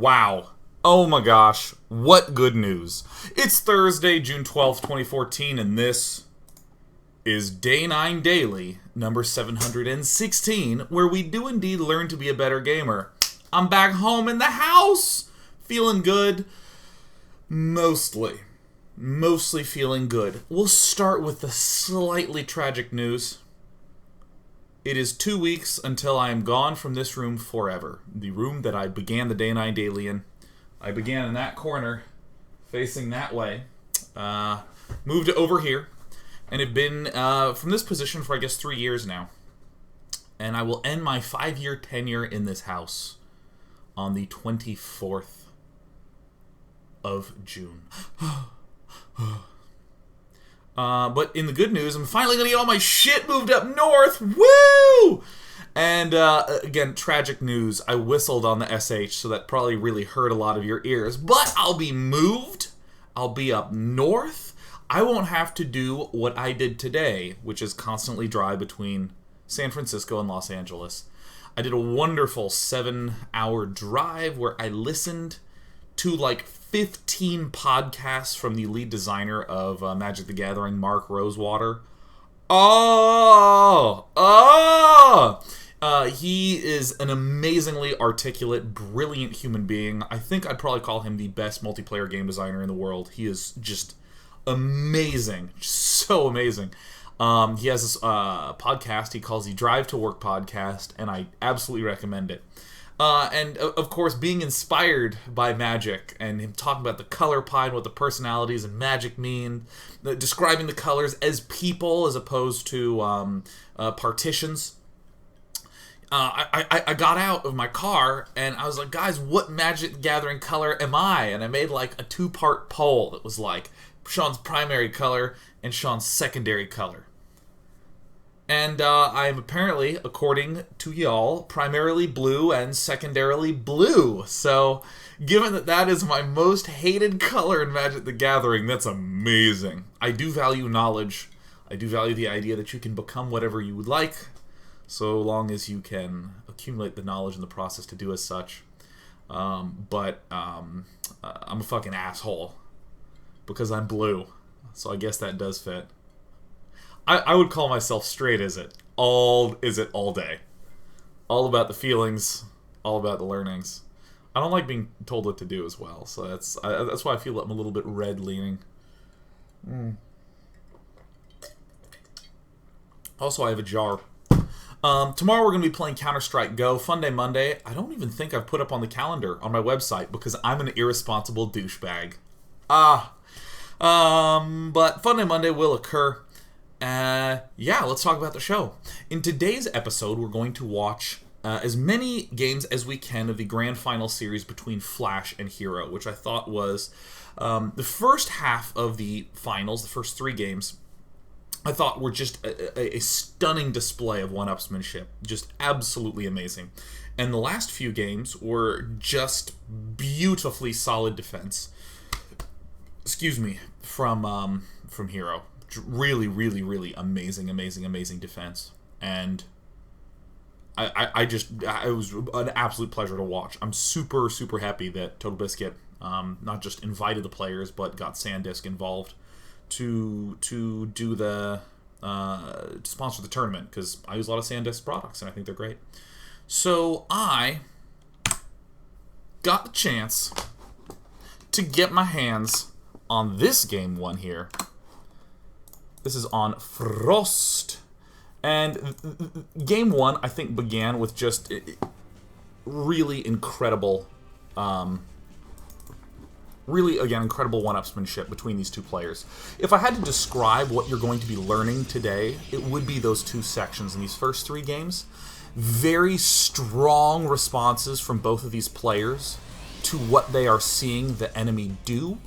Wow. Oh my gosh. What good news. It's Thursday, June 12th, 2014, and this is Day 9 Daily, number 716, where we do indeed learn to be a better gamer. I'm back home in the house! Feeling good. Mostly feeling good. We'll start with the slightly tragic news. It is 2 weeks until I am gone from this room forever. The room that I began the Day 9 Daily in. I began in that corner, facing that way. Moved over here, and have been from this position for, I guess, 3 years now. And I will end my 5-year tenure in this house on the 24th of June. But in the good news, I'm finally going to get all my shit moved up north. Woo! And again, tragic news. I whistled on the SH, so that probably really hurt a lot of your ears. But I'll be moved. I'll be up north. I won't have to do what I did today, which is constantly drive between San Francisco and Los Angeles. I did a wonderful 7-hour drive where I listened to like 15 podcasts from the lead designer of Magic the Gathering, Mark Rosewater. He is an amazingly articulate, brilliant human being. I think I'd probably call him the best multiplayer game designer in the world. He is just amazing. Just so amazing. He has this podcast he calls the Drive to Work podcast, and I absolutely recommend it. And, of course, being inspired by Magic and him talking about the color pie and what the personalities and Magic mean, describing the colors as people as opposed to partitions. I got out of my car and I was like, guys, what Magic the Gathering color am I? And I made like a 2-part poll that was like Sean's primary color and Sean's secondary color. And I am apparently, according to y'all, primarily blue and secondarily blue. So, given that that is my most hated color in Magic the Gathering, that's amazing. I do value knowledge. I do value the idea that you can become whatever you would like, so long as you can accumulate the knowledge in the process to do as such. But I'm a fucking asshole because I'm blue. So I guess that does fit. I would call myself straight, is it all day. All about the feelings, all about the learnings. I don't like being told what to do as well, so that's why I feel I'm a little bit red-leaning. Also, I have a jar. Tomorrow we're going to be playing Counter-Strike Go, Fun Day Monday. I don't even think I've put up on the calendar on my website because I'm an irresponsible douchebag. But Fun Day Monday will occur. Let's talk about the show. In today's episode, we're going to watch as many games as we can of the grand final series between Flash and Hero, which I thought was the first half of the finals, the first 3 games, I thought were just a stunning display of one-upsmanship. Just absolutely amazing. And the last few games were just beautifully solid defense. Excuse me, from Hero. Really, really, really amazing defense. And it was an absolute pleasure to watch. I'm super, super happy that Total Biscuit not just invited the players, but got SanDisk involved to do the to sponsor the tournament, because I use a lot of SanDisk products and I think they're great. So I got the chance to get my hands on this game one here. This is on Frost. And game 1, I think, began with just really incredible, incredible one-upsmanship between these two players. If I had to describe what you're going to be learning today, it would be those 2 sections in these first 3 games. Very strong responses from both of these players to what they are seeing the enemy do.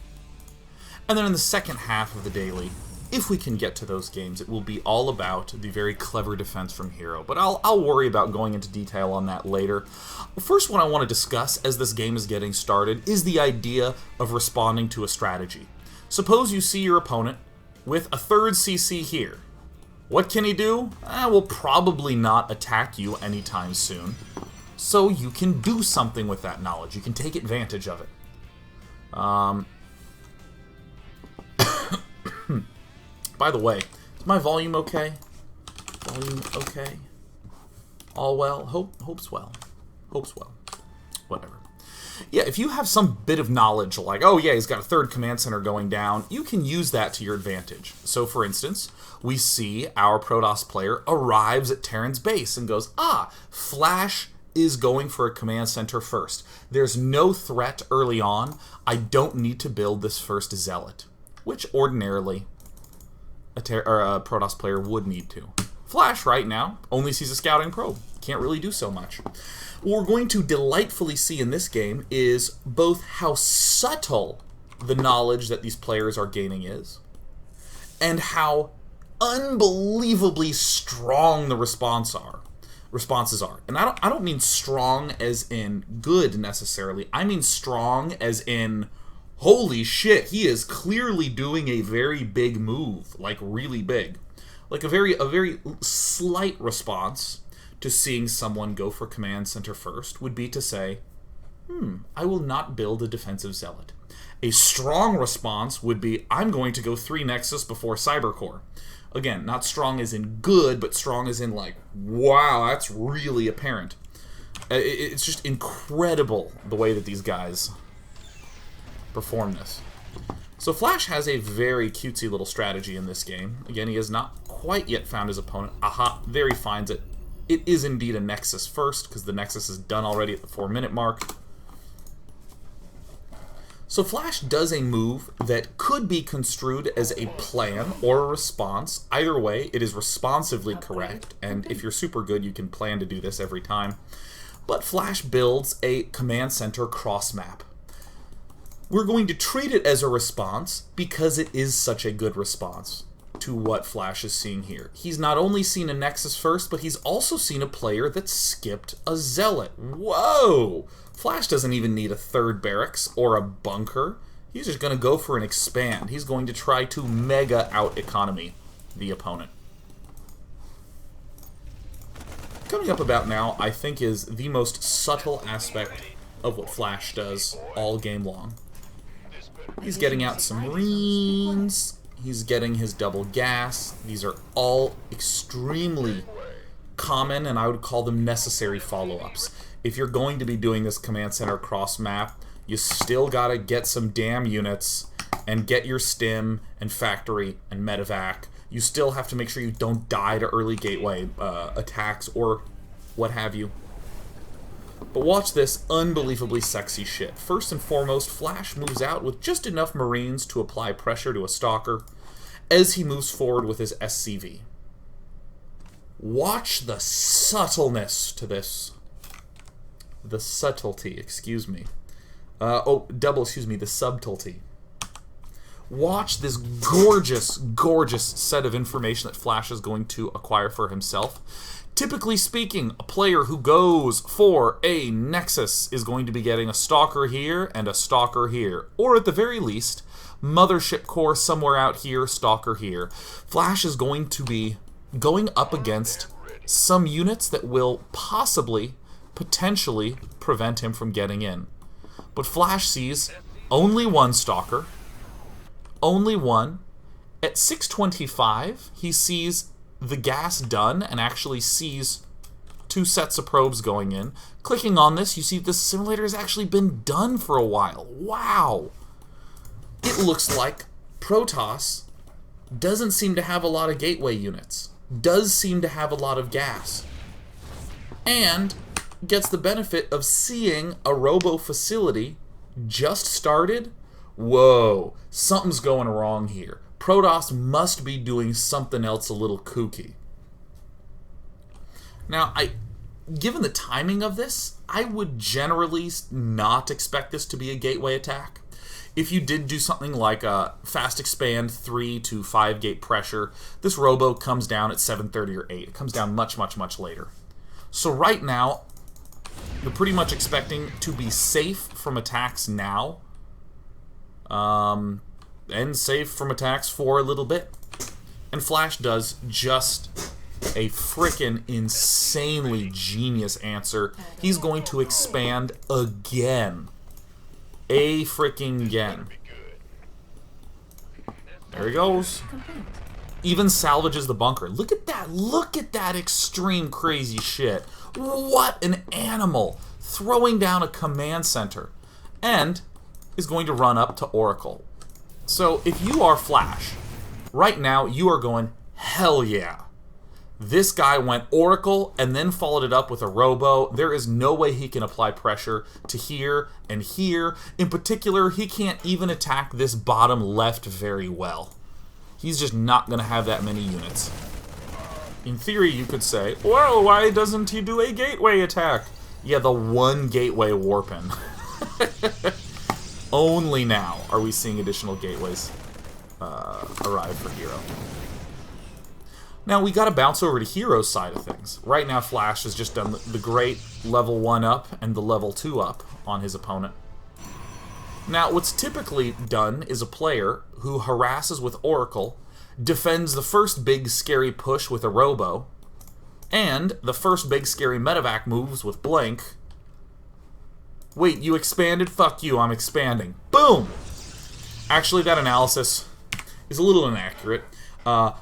And then in the second half of the daily, if we can get to those games, it will be all about the very clever defense from Hero. But I'll worry about going into detail on that later. The first one I want to discuss as this game is getting started is the idea of responding to a strategy. Suppose you see your opponent with a 3rd CC here. What can he do? Will probably not attack you anytime soon. So you can do something with that knowledge. You can take advantage of it. By the way, is my volume okay? Volume okay? All well? Hope's well. Hope's well. Whatever. Yeah, if you have some bit of knowledge, like, oh yeah, he's got a third command center going down, you can use that to your advantage. So, for instance, we see our Protoss player arrives at Terran's base and goes, Flash is going for a command center first. There's no threat early on. I don't need to build this first Zealot, which ordinarily a Protoss player would need to. Flash, right now, only sees a scouting probe. Can't really do so much. What we're going to delightfully see in this game is both how subtle the knowledge that these players are gaining is, and how unbelievably strong the responses are. And I don't mean strong as in good necessarily. I mean strong as in, holy shit, he is clearly doing a very big move, like really big. Like a very slight response to seeing someone go for command center first would be to say, I will not build a defensive Zealot. A strong response would be, I'm going to go 3 Nexus before Cybercore. Again, not strong as in good, but strong as in like, wow, that's really apparent. It's just incredible the way that these guys perform this. So Flash has a very cutesy little strategy in this game. Again, he has not quite yet found his opponent. Aha, there he finds it. It is indeed a Nexus first, because the Nexus is done already at the 4-minute mark. So Flash does a move that could be construed as a plan or a response. Either way, it is responsively correct, and if you're super good, you can plan to do this every time. But Flash builds a command center cross map. We're going to treat it as a response because it is such a good response to what Flash is seeing here. He's not only seen a Nexus first, but he's also seen a player that skipped a Zealot. Whoa! Flash doesn't even need a third barracks or a bunker. He's just going to go for an expand. He's going to try to mega out-economy the opponent. Coming up about now, I think, is the most subtle aspect of what Flash does all game long. He's getting out some Marines. He's getting his double gas. These are all extremely common, and I would call them necessary follow-ups. If you're going to be doing this command center cross map, you still gotta get some damn units and get your stim and factory and medevac. You still have to make sure you don't die to early gateway attacks or what have you. But watch this unbelievably sexy shit. First and foremost, Flash moves out with just enough Marines to apply pressure to a Stalker as he moves forward with his SCV. Watch the subtleness to this. The subtlety, excuse me. The subtlety. Watch this gorgeous, gorgeous set of information that Flash is going to acquire for himself. Typically speaking, a player who goes for a Nexus is going to be getting a Stalker here and a Stalker here. Or at the very least, Mothership Core somewhere out here, Stalker here. Flash is going to be going up against some units that will possibly, potentially, prevent him from getting in. But Flash sees only one Stalker. Only one. At 625, he sees the gas done and actually sees 2 sets of probes going in. Clicking on this, you see this simulator has actually been done for a while. Wow! It looks like Protoss doesn't seem to have a lot of gateway units. Does seem to have a lot of gas. And gets the benefit of seeing a robo facility just started. Whoa, something's going wrong here. Protoss must be doing something else a little kooky. Now, given the timing of this, I would generally not expect this to be a gateway attack. If you did do something like a fast expand 3 to 5 gate pressure, this robo comes down at 7:30 or 8. It comes down much, much, much later. So right now, you're pretty much expecting to be safe from attacks now. And safe from attacks for a little bit. And Flash does just A freaking insanely genius answer. He's going to expand again. A freaking again. There he goes. Even salvages the bunker. Look at that. Look at that extreme crazy shit. What an animal. Throwing down a command center. And is going to run up to Oracle. So if you are Flash, right now you are going, hell yeah. This guy went Oracle and then followed it up with a Robo. There is no way he can apply pressure to here and here. In particular, he can't even attack this bottom left very well. He's just not going to have that many units. In theory, you could say, well, why doesn't he do a gateway attack? Yeah, the one gateway warping. Only now are we seeing additional gateways arrive for Hero. Now, we got to bounce over to Hero's side of things. Right now, Flash has just done the great level 1 up and the level 2 up on his opponent. Now, what's typically done is a player who harasses with Oracle, defends the first big scary push with a Robo, and the first big scary medevac moves with Blink. Wait, you expanded? Fuck you, I'm expanding. Boom! Actually, that analysis is a little inaccurate.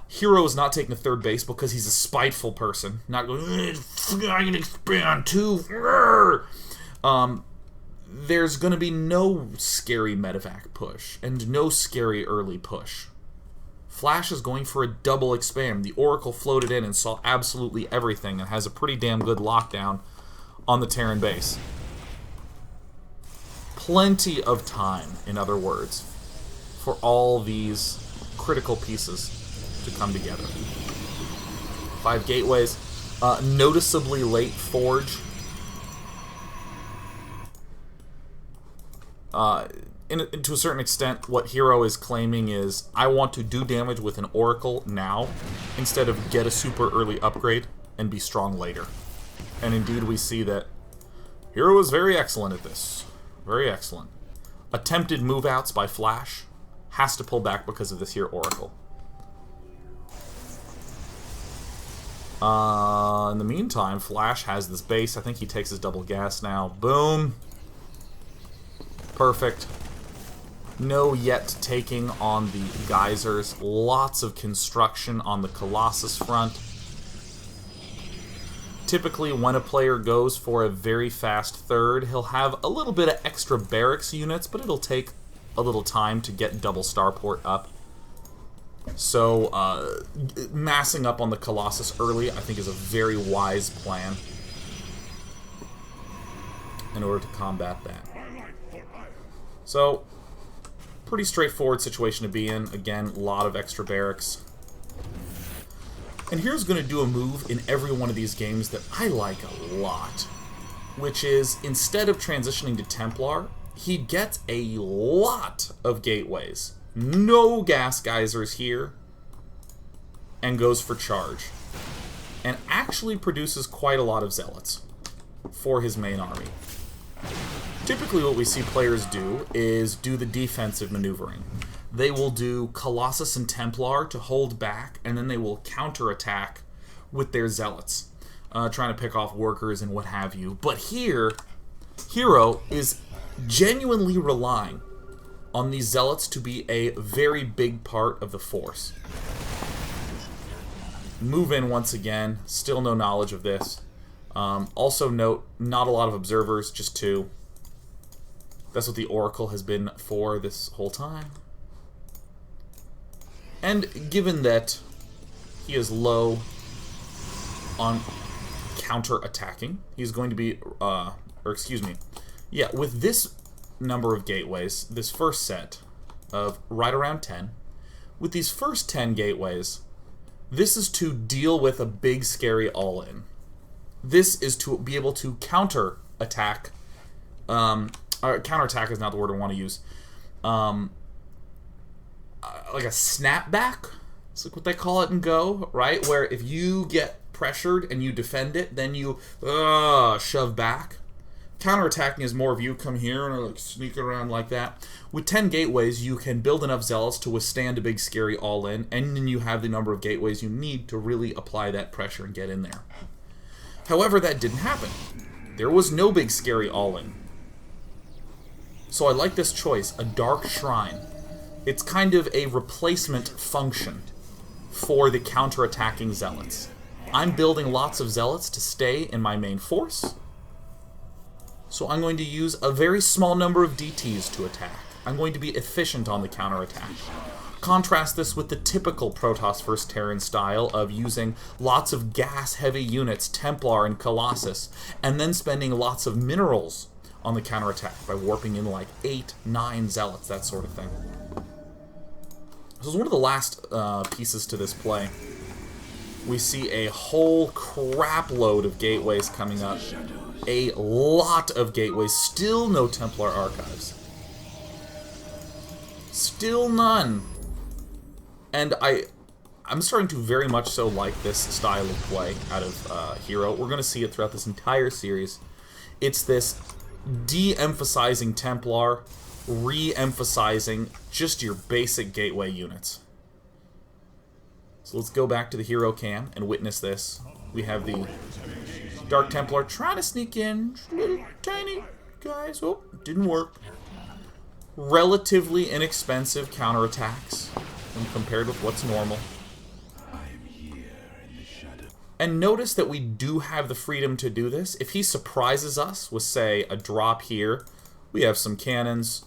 Hero is not taking a third base because he's a spiteful person. Not going, I can expand too. There's going to be no scary medevac push and no scary early push. Flash is going for a double expand. The Oracle floated in and saw absolutely everything and has a pretty damn good lockdown on the Terran base. Plenty of time, in other words, for all these critical pieces to come together. 5 gateways. Noticeably late forge. To a certain extent, what Hero is claiming is, I want to do damage with an Oracle now, instead of get a super early upgrade and be strong later. And indeed, we see that Hero is very excellent at this. Very excellent. Attempted move-outs by Flash. Has to pull back because of this here Oracle. In the meantime, Flash has this base. I think he takes his double gas now. Boom. Perfect. No yet taking on the geysers. Lots of construction on the Colossus front. Typically, when a player goes for a very fast third, he'll have a little bit of extra barracks units, but it'll take a little time to get double starport up. So, massing up on the Colossus early, I think, is a very wise plan in order to combat that. So, pretty straightforward situation to be in. Again, a lot of extra barracks. And Hero's going to do a move in every one of these games that I like a lot, which is, instead of transitioning to Templar, he gets a lot of gateways. No gas geysers here, and goes for charge. And actually produces quite a lot of zealots for his main army. Typically what we see players do is do the defensive maneuvering. They will do Colossus and Templar to hold back, and then they will counterattack with their zealots, trying to pick off workers and what have you. But here, Hero is genuinely relying on these zealots to be a very big part of the force. Move in once again, still no knowledge of this. Also note, not a lot of observers, just 2. That's what the Oracle has been for this whole time. And given that he is low on counter-attacking, he's going to be, with this number of gateways, this first set of right around 10, with these first 10 gateways, this is to deal with a big, scary all-in. This is to be able to counter-attack, or counter-attack is not the word I want to use, like a snapback. It's like what they call it in Go, right? Where if you get pressured and you defend it, then you shove back. Counterattacking is more of you come here and like sneak around like that. With 10 gateways, you can build enough zealots to withstand a big scary all-in, and then you have the number of gateways you need to really apply that pressure and get in there. However, that didn't happen. There was no big scary all-in. So I like this choice, a Dark Shrine. It's kind of a replacement function for the counterattacking zealots. I'm building lots of zealots to stay in my main force, so I'm going to use a very small number of DTs to attack. I'm going to be efficient on the counterattack. Contrast this with the typical Protoss vs. Terran style of using lots of gas-heavy units, Templar and Colossus, and then spending lots of minerals on the counterattack by warping in like 8, 9 zealots, that sort of thing. This is one of the last pieces to this play. We see a whole crap load of gateways coming up. A lot of gateways. Still no Templar archives. Still none. And I'm starting to very much so like this style of play out of Hero. We're going to see it throughout this entire series. It's this de-emphasizing Templar, re-emphasizing just your basic gateway units. So let's go back to the Hero cam and witness this. We have the Dark Templar trying to sneak in. Little tiny guys. Oh, didn't work. Relatively inexpensive counterattacks when compared with what's normal. And notice that we do have the freedom to do this. If he surprises us with, say, a drop here, we have some cannons,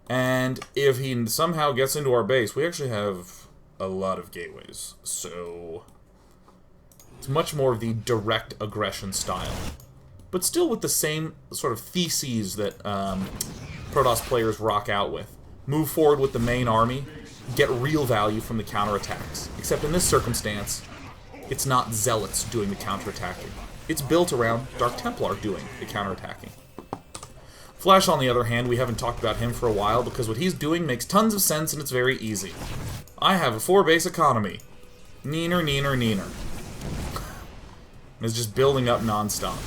and if he somehow gets into our base, we actually have a lot of gateways. So it's much more of the direct aggression style, but still with the same sort of theses that Protoss players rock out with. Move forward with the main army, get real value from the counterattacks. Except in this circumstance, it's not Zealots doing the counterattacking. It's built around Dark Templar doing the counterattacking. Flash, on the other hand, we haven't talked about him for a while because what he's doing makes tons of sense and it's very easy. I have a 4-base economy. Neener, neener, neener. It's just building up non-stop.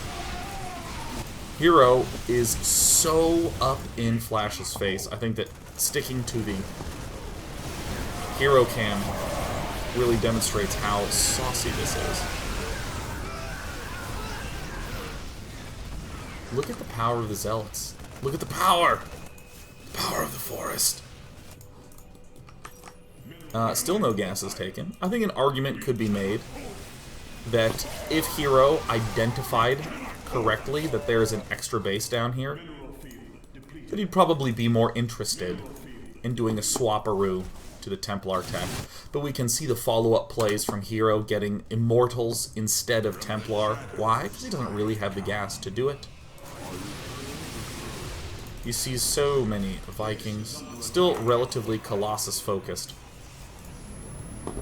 Hero is so up in Flash's face. I think that sticking to the Hero cam really demonstrates how saucy this is. Look at the power of the Zealots. Look at the power! The power of the forest. Still no gases taken. I think an argument could be made that if Hero identified correctly that there is an extra base down here, that he'd probably be more interested in doing a swapperoo to the Templar tech. But we can see the follow-up plays from Hero getting Immortals instead of Templar. Why? Because he doesn't really have the gas to do it. You see so many Vikings, still relatively Colossus-focused.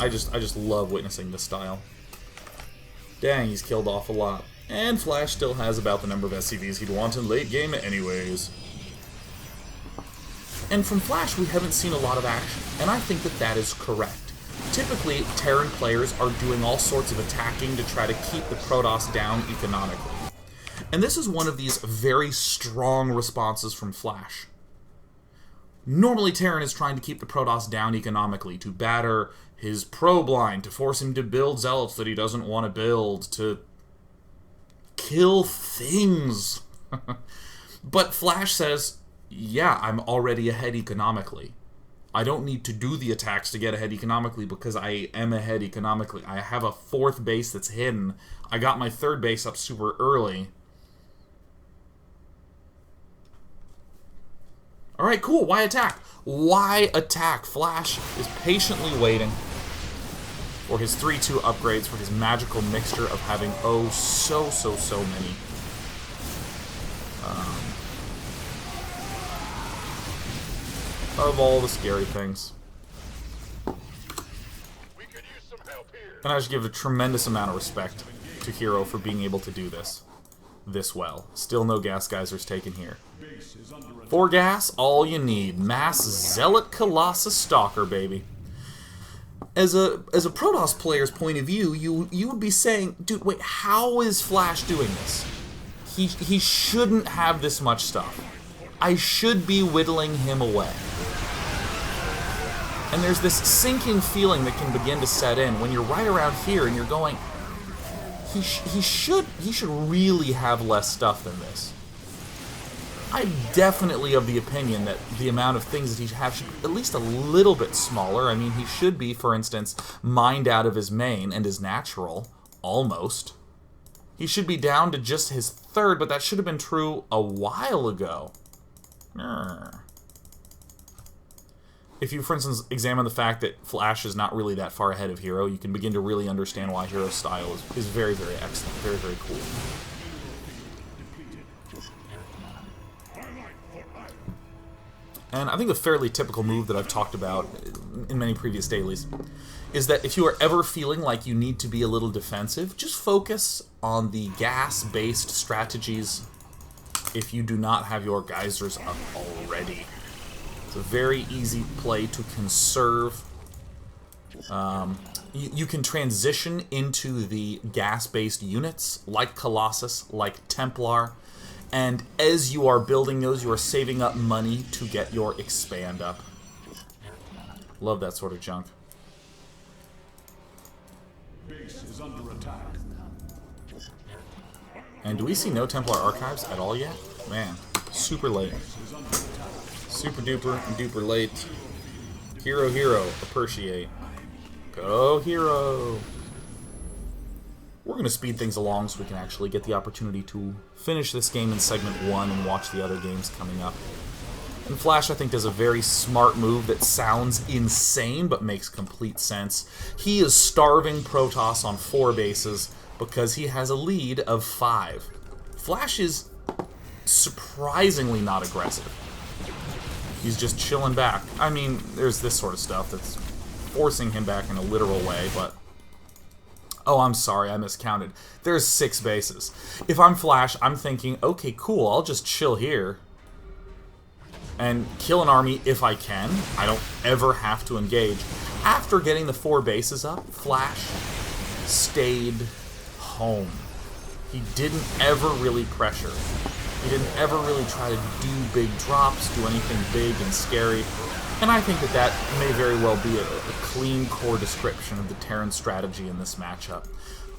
I just love witnessing this style. Dang, he's killed off a lot. And Flash still has about the number of SCVs he'd want in late game anyways. And from Flash, we haven't seen a lot of action, and I think that that is correct. Typically, Terran players are doing all sorts of attacking to try to keep the Protoss down economically. And this is one of these very strong responses from Flash. Normally, Terran is trying to keep the Protoss down economically, to batter his probe line, to force him to build Zealots that he doesn't want to build, to kill things. But Flash says, yeah, I'm already ahead economically. I don't need to do the attacks to get ahead economically because I am ahead economically. I have a 4th base that's hidden. I got my 3rd base up super early. Alright, cool. Why attack? Why attack? Flash is patiently waiting for his 3-2 upgrades, for his magical mixture of having, oh, so many. Of all the scary things. And I just give a tremendous amount of respect to Hero for being able to do this well. Still no gas geysers taken here. 4 gas, all you need. Mass Zealot Colossus Stalker, baby. As a Protoss player's point of view, you would be saying, dude, wait, how is Flash doing this? He shouldn't have this much stuff. I should be whittling him away. And there's this sinking feeling that can begin to set in when you're right around here and you're going, he should really have less stuff than this. I'm definitely of the opinion that the amount of things that he has should be at least a little bit smaller. I mean, he should be, for instance, mined out of his main and his natural, almost. He should be down to just his third, but that should have been true a while ago. If you, for instance, examine the fact that Flash is not really that far ahead of Hero, you can begin to really understand why Hero's style is very, very excellent, very, very cool. And I think a fairly typical move that I've talked about in many previous dailies is that if you are ever feeling like you need to be a little defensive, just focus on the gas-based strategies if you do not have your geysers up already. It's a very easy play to conserve. You can transition into the gas-based units like Colossus, like Templar, and as you are building those, you are saving up money to get your expand up. Love that sort of junk. Base is under attack. And do we see no Templar archives at all yet? Man, super late. Super duper duper late. Hero, appreciate. Go Hero! We're going to speed things along so we can actually get the opportunity to finish this game in segment 1 and watch the other games coming up. And Flash, I think, does a very smart move that sounds insane but makes complete sense. He is starving Protoss on 4 bases because he has a lead of 5. Flash is surprisingly not aggressive. He's just chilling back. I mean, there's this sort of stuff that's forcing him back in a literal way, but... Oh, I'm sorry, I miscounted. There's 6 bases. If I'm Flash, I'm thinking, okay, cool, I'll just chill here and kill an army if I can. I don't ever have to engage. After getting the 4 bases up, Flash stayed home. He didn't ever really pressure. He didn't ever really try to do big drops, do anything big and scary. And I think that that may very well be a clean core description of the Terran strategy in this matchup.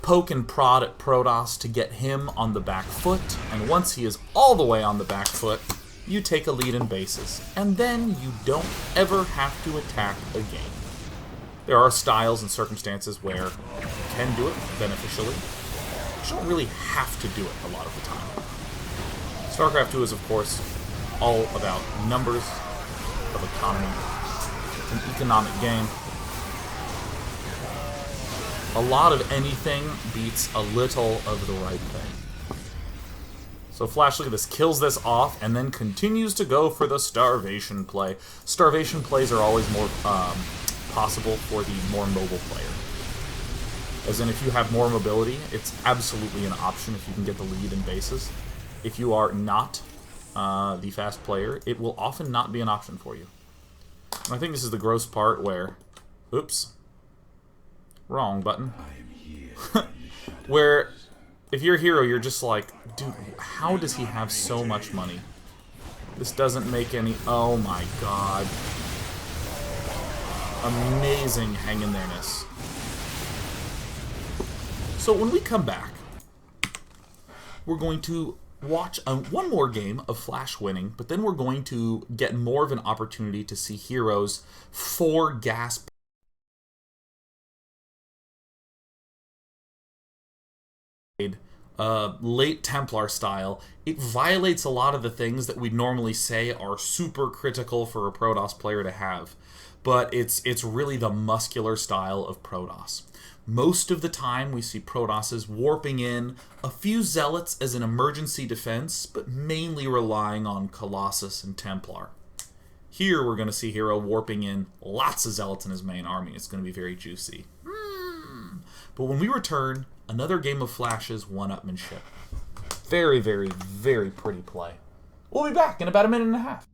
Poke and prod at Protoss to get him on the back foot, and once he is all the way on the back foot, you take a lead in bases, and then you don't ever have to attack again. There are styles and circumstances where you can do it beneficially. You don't really have to do it a lot of the time. StarCraft 2 is, of course, all about numbers, of economy. It's an economic game. A lot of anything beats a little of the right thing. So Flash, look at this, kills this off, and then continues to go for the starvation play. Starvation plays are always more possible for the more mobile player. As in, if you have more mobility, it's absolutely an option if you can get the lead in bases. If you are not the fast player, it will often not be an option for you. And I think this is the gross part where... Oops. Wrong button. Where, if you're a Hero, you're just like, dude, how does he have so much money? This doesn't make any... Oh my god. Amazing hang-in-there-ness. So when we come back, we're going to watch one more game of Flash winning, but then we're going to get more of an opportunity to see Heroes 4 gas late Templar style. It violates a lot of the things that we'd normally say are super critical for a Protoss player to have, but it's really the muscular style of Protoss. Most of the time, we see Protosses warping in a few Zealots as an emergency defense, but mainly relying on Colossus and Templar. Here, we're going to see Hero warping in lots of Zealots in his main army. It's going to be very juicy. But when we return, another game of Flash's one-upmanship. Very, very, very pretty play. We'll be back in about a minute and a half.